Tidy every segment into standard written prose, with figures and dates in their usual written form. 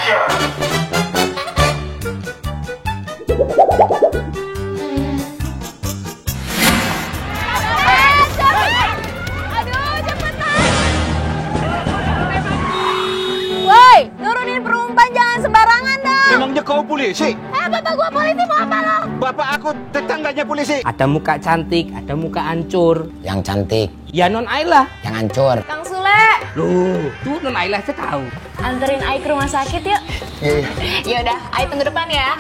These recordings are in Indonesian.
Woi, nurunin perumpan jangan sembarangan dong. Memangnya kau polisi? Bapak gua polisi mau apa lo? Bapak aku tetangganya polisi. Ada muka cantik, ada muka hancur. Yang cantik, Ya non Ayla. yang hancur. Kang Sule, Loh, tuh non Ayla saya tahu. anterin Ai ke rumah sakit yuk. Ya udah, Ai tunggu depan ya.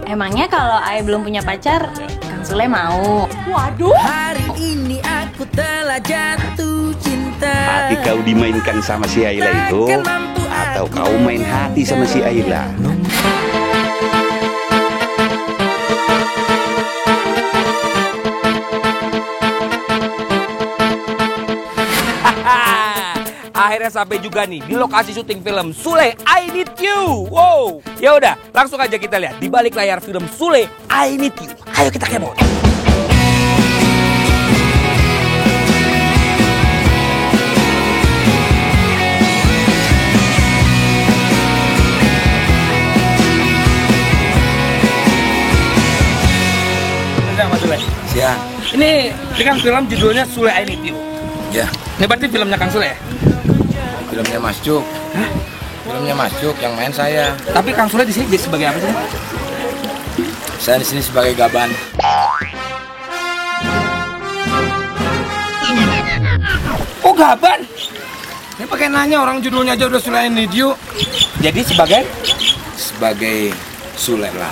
Emangnya kalau Ai belum punya pacar, Kang Sule mau? Waduh. Hari ini aku telah jatuh cinta. Hati kau dimainkan sama si Ayla itu, atau kau main hati sama si Ayla? Akhirnya sampai juga nih di lokasi syuting film Sule I Need You. Wow. Ya udah, langsung aja kita lihat di balik layar film Sule I Need You. Ayo kita kepo. Mas Sule. Siang. Ini kan film judulnya Sule I Need You. Ya, Ini berarti filmnya Kang Sule ya? filmnya Mas Cuk. Filmnya Mas Cuk yang main saya. Tapi Kang Sule di sini jadi sebagai apa sih? Saya di sini sebagai Gaban. Oh, Gaban. Ini pakai nanya, orang judulnya aja udah Sule I Need You. Jadi sebagai Sebagai Sule lah.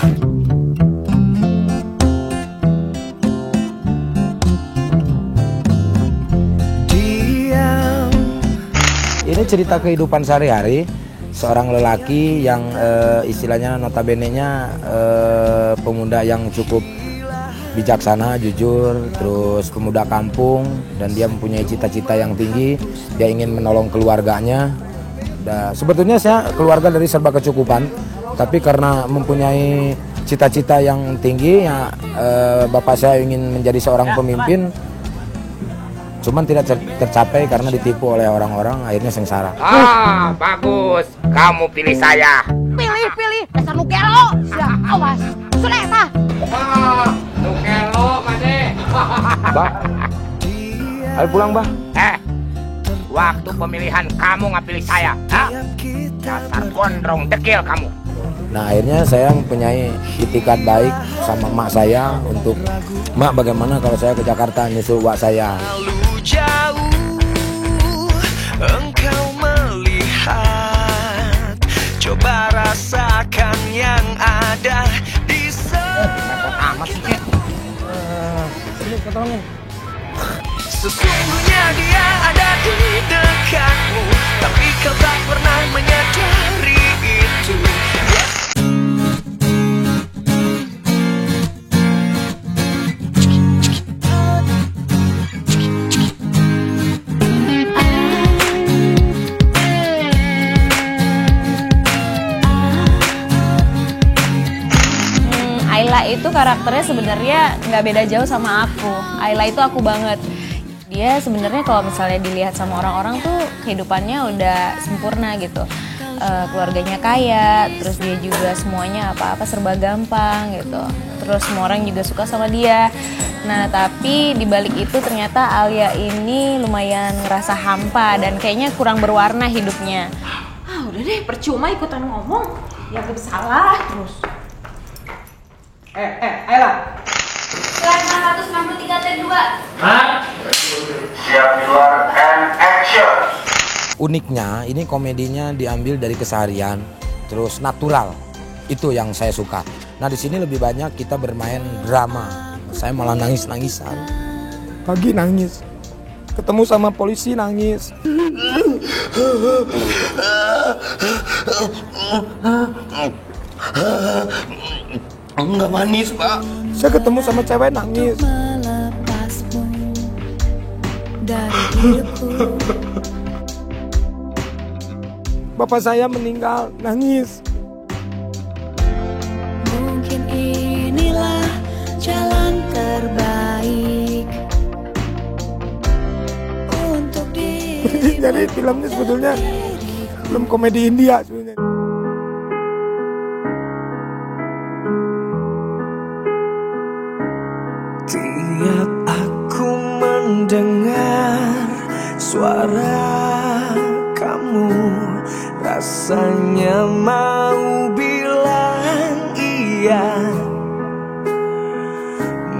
Ini cerita kehidupan sehari-hari seorang lelaki yang istilahnya notabene-nya pemuda yang cukup bijaksana, jujur, terus pemuda kampung, dan dia mempunyai cita-cita yang tinggi. Dia ingin menolong keluarganya. Sebetulnya saya keluarga dari serba kecukupan, tapi karena mempunyai cita-cita yang tinggi, ya bapak saya ingin menjadi seorang pemimpin. Cuman tidak tercapai karena ditipu oleh orang-orang, akhirnya sengsara. Ah, bagus. Kamu pilih saya. Pilih, dasar nukelo. Ya, awas. Sule, tah. Wah, nukelo, Made. Mbak, ayo pulang, Mbak. Waktu pemilihan kamu nggak pilih saya. Dasar gondrong dekil kamu. Nah, akhirnya saya mempunyai itikat baik sama emak saya untuk, "Mak, bagaimana kalau saya ke Jakarta nyusul wak saya?" Jauh engkau melihat, coba rasakan yang ada di sana. Amat sih, Cik. Sesungguhnya dia ada di dekatmu, tapi kau tak pernah menyadari itu. Ayla itu karakternya sebenarnya nggak beda jauh sama aku. Ayla itu aku banget. Dia sebenarnya kalau misalnya dilihat sama orang-orang tuh kehidupannya udah sempurna gitu. Keluarganya kaya, terus dia juga semuanya apa-apa serba gampang gitu. Terus semua orang juga suka sama dia. Nah, tapi dibalik itu ternyata Alia ini lumayan ngerasa hampa dan kayaknya kurang berwarna hidupnya. Ah, udah deh, percuma ikutan ngomong. Ya gue salah terus. Ayla. Slide 463 T2. Siap di luar and action. Uniknya, ini komedinya diambil dari keseharian, terus natural. Itu yang saya suka. Nah, di sini lebih banyak kita bermain drama. Saya malah nangis-nangisan. Pagi nangis. Ketemu sama polisi nangis. Enggak manis, Pak. Saya ketemu sama cewek nangis. Bapak saya meninggal, nangis. Mungkin inilah jalan terbaik untuk diri. Jadi filmnya sebetulnya film komedi India sebenarnya. Setiap aku mendengar suara kamu, rasanya mau bilang iya.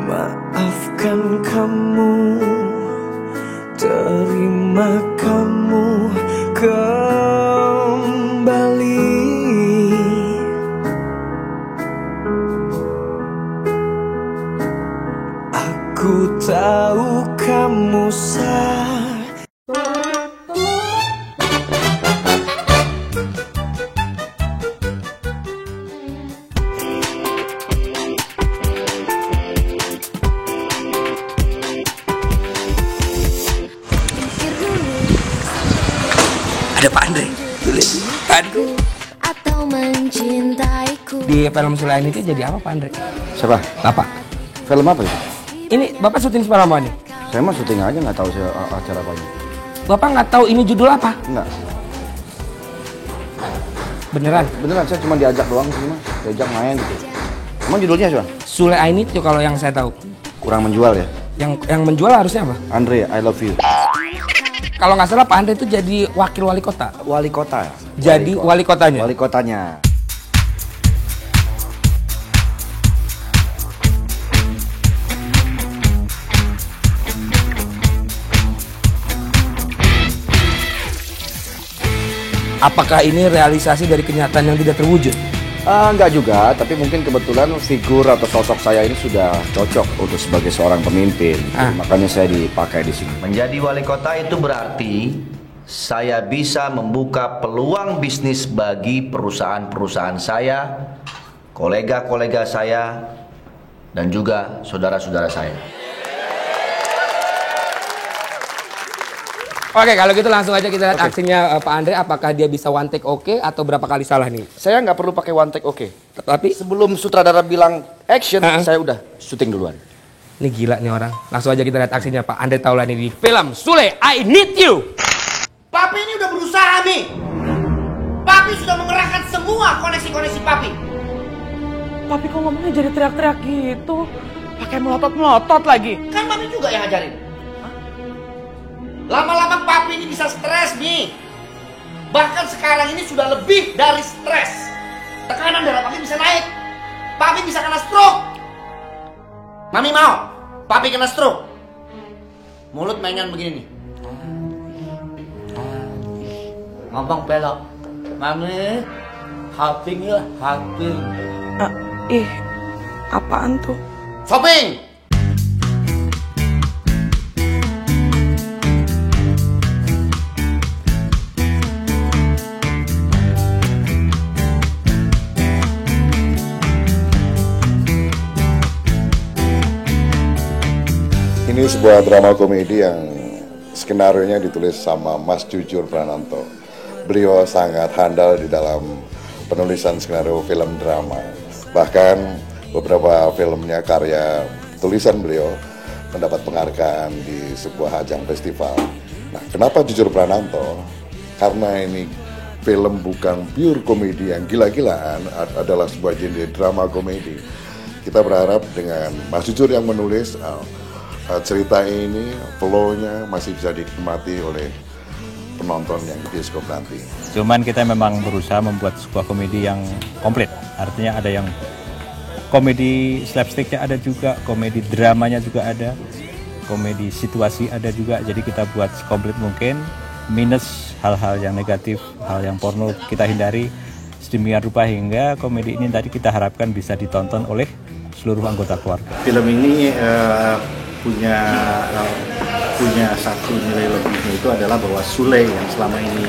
Maafkan kamu, terima kamu kembali. Aku tahu kamu Ada Pak Andre. Aduh. Atau mencintaiku. Di film Sule ini jadi apa Pak Andre? Siapa? Bapak. Film apa itu? Ini Bapak syuting film apa nih? Saya mah syuting aja, nggak tahu saya acara apa ini. Bapak nggak tahu ini judul apa? Enggak. Beneran? Beneran, saya cuma diajak doang sih mas. Diajak main gitu. Emang judulnya siapa? Sule I Need You kalau yang saya tahu. Kurang menjual ya? Yang menjual harusnya apa? Andre, I love you. Kalau nggak salah Pak Andre itu jadi wakil wali kota. Wali kota. Jadi wali kotanya. Wali kotanya. Apakah ini realisasi dari kenyataan yang tidak terwujud? Enggak juga, tapi mungkin kebetulan figur atau sosok saya ini sudah cocok untuk sebagai seorang pemimpin. Makanya saya dipakai di sini. Menjadi wali kota itu berarti saya bisa membuka peluang bisnis bagi perusahaan-perusahaan saya, kolega-kolega saya, dan juga saudara-saudara saya. Oke, kalau gitu langsung aja kita lihat aksinya Pak Andre. Apakah dia bisa one take oke atau berapa kali salah nih? Saya nggak perlu pakai one take oke. Tapi sebelum sutradara bilang action, saya udah syuting duluan. Ini gila nih orang. Langsung aja kita lihat aksinya Pak Andre Taulani di film Sule I Need You. Papi ini udah berusaha nih. Papi sudah mengerahkan semua koneksi-koneksi Papi. Papi kok ngomongnya jadi teriak-teriak gitu? Pakai melotot-melotot lagi. Kan Papi juga yang ngajarin. Lama-lama Papi ini bisa stres nih. Bahkan sekarang ini sudah lebih dari stres. Tekanan darah Papi bisa naik. Papi bisa kena stroke. Mami mau Papi kena stroke. Mulut mainan begini nih. Ngomong belok. Mami, hopping ya, hopping. Apaan tuh? Shopping! Ini sebuah drama komedi yang skenarionya ditulis sama Mas Jujur Prananto. Beliau sangat handal di dalam penulisan skenario film drama. Bahkan beberapa filmnya karya tulisan beliau mendapat penghargaan di sebuah ajang festival. Nah, kenapa Jujur Prananto? Karena ini film bukan pure komedi yang gila-gilaan, adalah sebuah genre drama komedi. Kita berharap dengan Mas Jujur yang menulis, cerita ini, flow-nya masih bisa dinikmati oleh penonton yang di bioskop nanti. Cuman kita memang berusaha membuat sebuah komedi yang komplit. Artinya ada yang komedi slapsticknya ada juga, komedi dramanya juga ada, komedi situasi ada juga. Jadi kita buat sekomplit mungkin, minus hal-hal yang negatif, hal yang porno kita hindari sedemikian rupa hingga komedi ini tadi kita harapkan bisa ditonton oleh seluruh anggota keluarga. Film ini punya satu nilai lebihnya, itu adalah bahwa Sule yang selama ini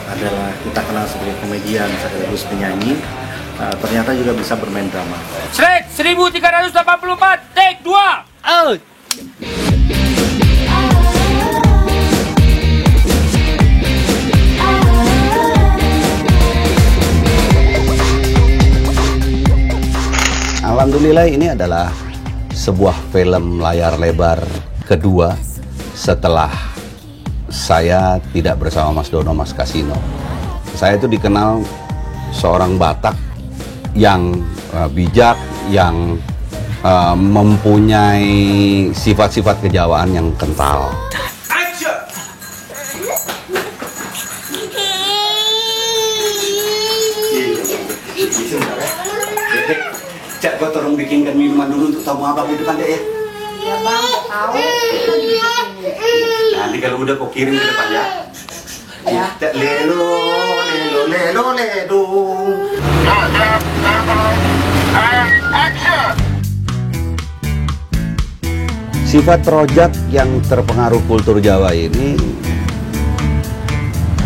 adalah kita kenal sebagai komedian sekaligus penyanyi, ternyata juga bisa bermain drama. Shrek 1384 take 2 out. Alhamdulillah ini adalah sebuah film layar lebar kedua setelah saya tidak bersama Mas Dono Mas Kasino. Saya itu dikenal seorang Batak yang bijak, yang mempunyai sifat-sifat kejawaan yang kental. Cak, gua tolong bikinkan minuman dulu untuk tamu abang di depan deh ya. Iya bang, tahu. Nanti kalau udah kau kirim ke depan ya. Ya. Cak, lelo. Sifat rojak yang terpengaruh kultur Jawa ini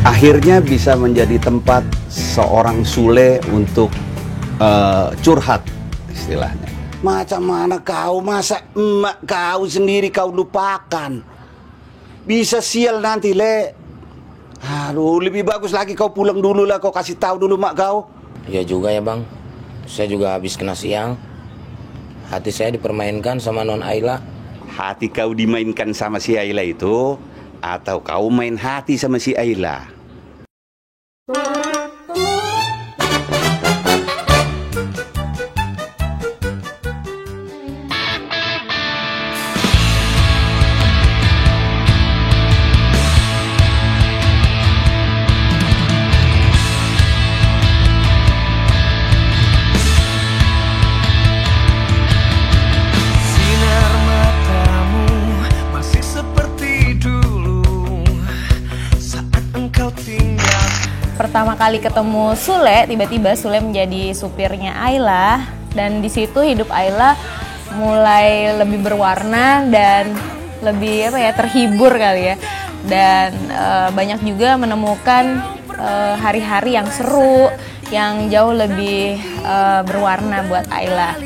akhirnya bisa menjadi tempat seorang Sule untuk curhat istilahnya. Macam mana kau, masa emak kau sendiri kau lupakan? Bisa sial nanti, Le. Aduh, lebih bagus lagi kau pulang dulu lah, kau kasih tahu dulu mak kau. Iya juga ya bang, saya juga habis kena siang. Hati saya dipermainkan sama Non Ayla. Hati kau dimainkan sama si Ayla itu, atau kau main hati sama si Ayla? Pertama kali ketemu Sule, tiba-tiba Sule menjadi supirnya Ayla, dan di situ hidup Ayla mulai lebih berwarna dan lebih terhibur kali ya, dan banyak juga menemukan hari-hari yang seru yang jauh lebih berwarna buat Ayla.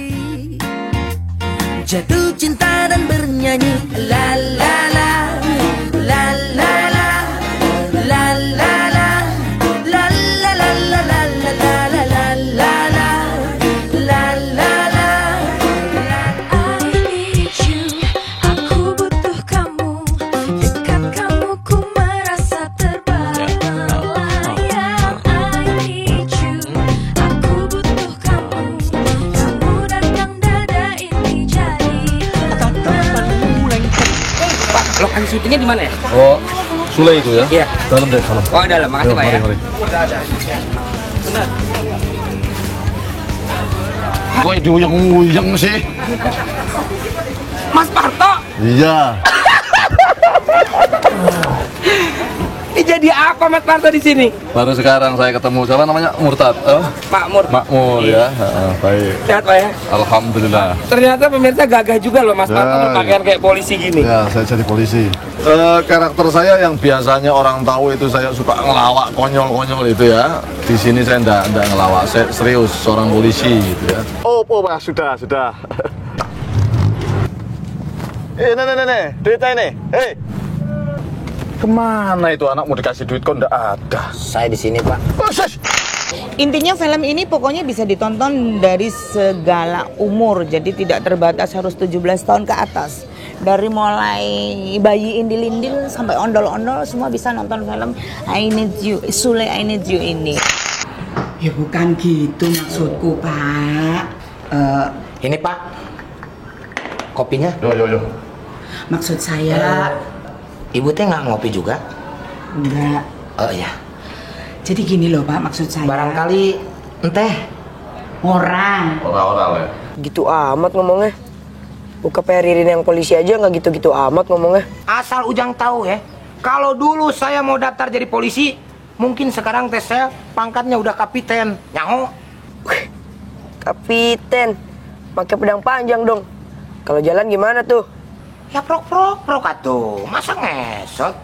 Jatuh cinta dan bernyanyi la la la la la la la la la. Lokasi syutingnya di mana ya? Oh, Sule itu ya? Iya. Dalam deh, sana. Oh, dalam. Makasih Pak ya. Mari. Benar. Kok diuyang-uyang sih? Mas Parto? Iya. Ini jadi apa Mas Parto di sini? Baru sekarang saya ketemu siapa namanya? Murtad. Makmur. Makmur ya. Baik. Sehat Pak ya? Alhamdulillah. Ternyata pemirsa gagah juga loh Mas Parto berpakaian kayak polisi gini. Ya, saya jadi polisi. Karakter saya yang biasanya orang tahu itu saya suka ngelawak konyol-konyol itu ya. Di sini saya enggak ngelawak, saya serius seorang polisi gitu ya. Oh, Pak, sudah. Nih, duitnya ini. Hei. Kemana itu anak mau dikasih duit kok enggak ada? Saya di sini, Pak. Intinya film ini pokoknya bisa ditonton dari segala umur, jadi tidak terbatas harus 17 tahun ke atas. Dari mulai bayi indil-indil sampai ondol-ondol semua bisa nonton film I Need You, Sule I Need You ini. Ya bukan gitu maksudku, Pak. Ini Pak, kopinya. Yo. Maksud saya, Ibu teh nggak ngopi juga? enggak. Oh iya. Jadi gini loh Pak, maksud saya. Barangkali enteh. Orang ya. Gitu amat ngomongnya. Buka Peririn yang polisi aja nggak gitu-gitu amat ngomongnya. Asal Ujang tahu ya, kalau dulu saya mau daftar jadi polisi, mungkin sekarang tes saya pangkatnya udah kapiten. Nyaho. Kapiten, pakai pedang panjang dong. Kalau jalan gimana tuh? Ya prok atuh, masa ngesot?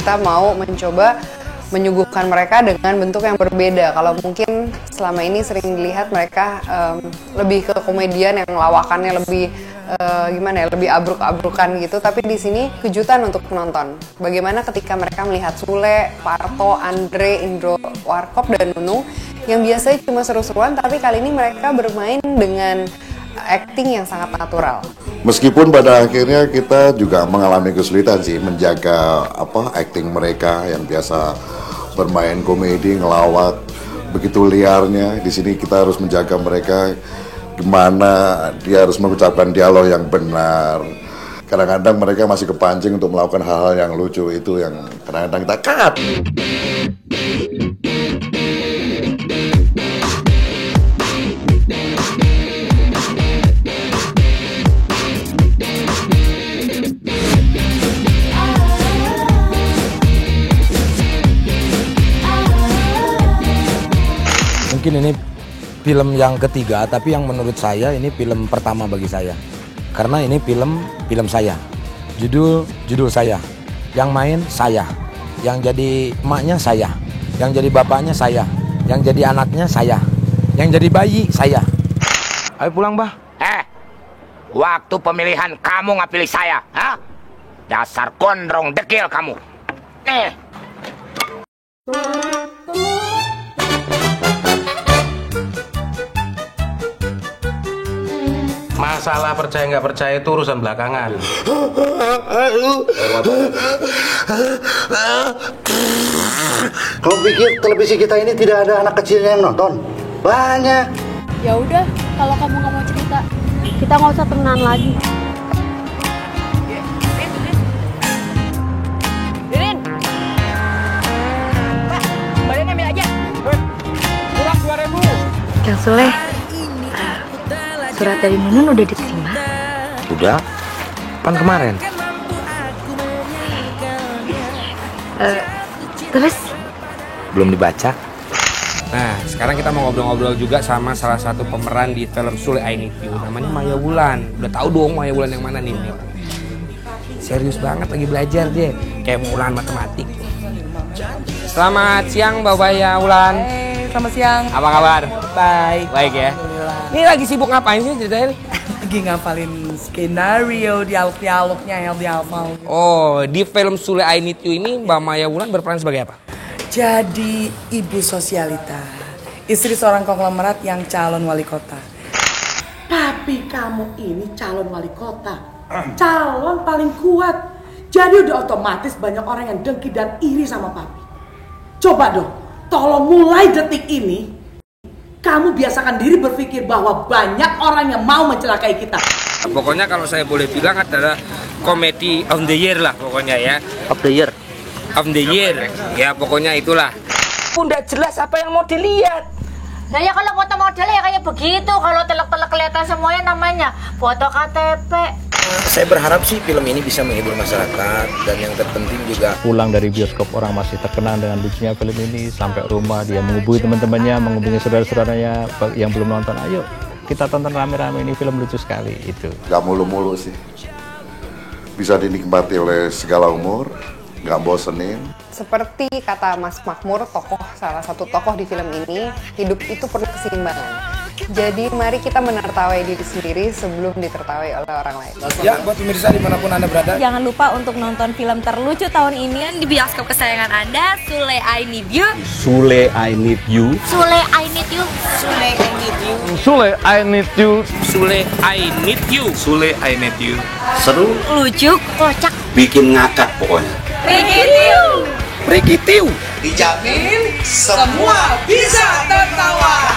Kita mau mencoba menyuguhkan mereka dengan bentuk yang berbeda. Kalau mungkin selama ini sering dilihat mereka lebih ke komedian yang lawakannya lebih lebih abruk-abrukan gitu. Tapi di sini kejutan untuk penonton. Bagaimana ketika mereka melihat Sule, Parto, Andre, Indro, Warkop dan Nunung yang biasanya cuma seru-seruan, tapi kali ini mereka bermain dengan acting yang sangat natural. Meskipun pada akhirnya kita juga mengalami kesulitan sih menjaga acting mereka yang biasa bermain komedi, ngelawak begitu liarnya. Di sini kita harus menjaga mereka gimana dia harus mengucapkan dialog yang benar. Kadang-kadang mereka masih kepancing untuk melakukan hal-hal yang lucu, itu yang kadang-kadang kita cut. Mungkin ini film yang ketiga, tapi yang menurut saya ini film pertama bagi saya. Karena ini film saya. Judul saya. Yang main saya. Yang jadi emaknya saya. Yang jadi bapaknya saya. Yang jadi anaknya saya. Yang jadi bayi saya. Ayo pulang, Bah. Waktu pemilihan kamu nggak pilih saya, ha? Dasar gondrong dekil kamu. Masalah percaya nggak percaya itu urusan belakangan. Kau pikir televisi kita ini tidak ada anak kecil yang nonton? Banyak. Ya udah, kalau kamu nggak mau cerita, kita nggak usah temenan lagi. Dirin, badan ambil aja. Kurang 2.000. Kang Soleh, surat dari Nunun udah diterima? Udah. Pan kemarin. Terus? Belum dibaca. Nah, sekarang kita mau ngobrol-ngobrol juga sama salah satu pemeran di film Sule I Need You. Namanya Maya Wulan. Udah tahu dong Maya Wulan yang mana nih? Serius banget lagi belajar dia. Kayak Wulan matematik. Selamat siang Mbak Maya Wulan. Selamat siang. Apa kabar? Baik. Baik ya. Ini lagi sibuk ngapain sih ceritain? Lagi ngapalin skenario, dialog-dialognya yang dihafal. Oh, di film Sule I Need You ini Mbak Maya Wulan berperan sebagai apa? Jadi ibu sosialita, istri seorang konglomerat yang calon wali kota. Tapi kamu ini calon wali kota, calon paling kuat. Jadi udah otomatis banyak orang yang dengki dan iri sama papi. Coba dong, tolong mulai detik ini kamu biasakan diri berpikir bahwa banyak orang yang mau mencelakai kita. Pokoknya kalau saya boleh bilang adalah komedi of the year lah pokoknya ya. Of the year. Of the year. Ya pokoknya itulah. Udah jelas apa yang mau dilihat. Nah ya kalau foto modelnya ya kayak begitu. Kalau telek-telek kelihatan semuanya namanya foto KTP. Saya berharap sih film ini bisa menghibur masyarakat, dan yang terpenting juga pulang dari bioskop orang masih terkenang dengan lucunya film ini, sampai rumah dia menghubungi teman-temannya, menghubungi saudara-saudaranya yang belum nonton, ayo kita tonton rame-rame, ini film lucu sekali. Itu Gak mulu-mulu sih, bisa dinikmati oleh segala umur, gak bosenin. Seperti kata Mas Makmur, salah satu tokoh di film ini, hidup itu perlu keseimbangan. Jadi mari kita menertawai diri sendiri sebelum ditertawai oleh orang lain. Ya, buat pemirsa dimanapun Anda berada, Jangan lupa untuk nonton film terlucu tahun ini di bioskop kesayangan Anda, Sule I Need You. Sule I Need You. Sule I Need You. Sule I Need You. Sule I Need You. Sule I Need You. Sule I Need You. Seru, Lucu, kocak, bikin ngakak pokoknya. Rigitiu. Rigitiu. Dijamin semua bisa tertawa.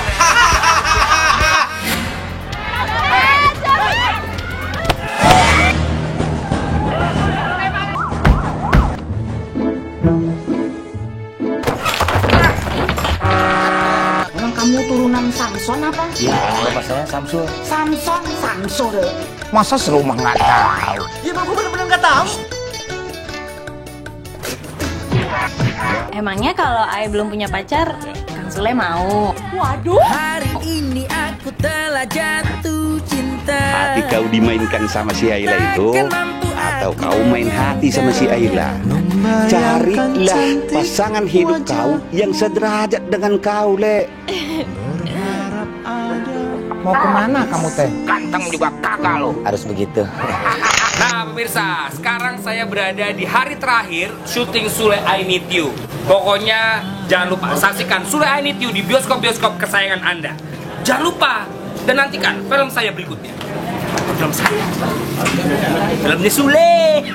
Kamu turunan Samson apa? ya bapak saya Samsul. Samson. Masa serumah nggak tahu? Ya aku bener-bener nggak tahu. Emangnya kalau Ai belum punya pacar, Kang Sule mau? Waduh. Hari ini aku telah jatuh cinta. Hati kau dimainkan sama si Ayla itu, atau kau main hati sama si Ayla? Carilah pasangan hidup kau yang sederajat dengan kau, Le. Mau kemana kamu teh? Ganteng juga kagak lo. Harus begitu. Nah pemirsa, sekarang saya berada di hari terakhir syuting Sule I Need You. Pokoknya Jangan lupa saksikan Sule I Need You di bioskop-bioskop kesayangan Anda. Jangan lupa dan nantikan film saya berikutnya. Film saya. Filmnya Sule.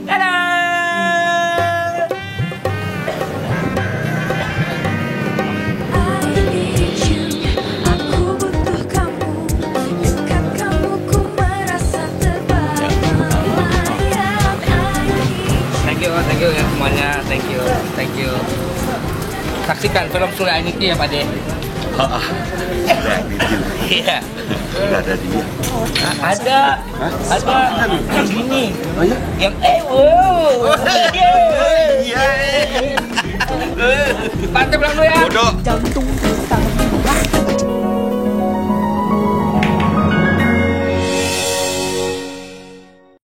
Dadah. Thank you ya semuanya, thank you. Saksikan film Sule I Need You ya Pak De. Iya. Nggak ada dia. Ada yang gini. Oh ya? Yang wow. Iya. Pantai belakang lu ya. Bodoh.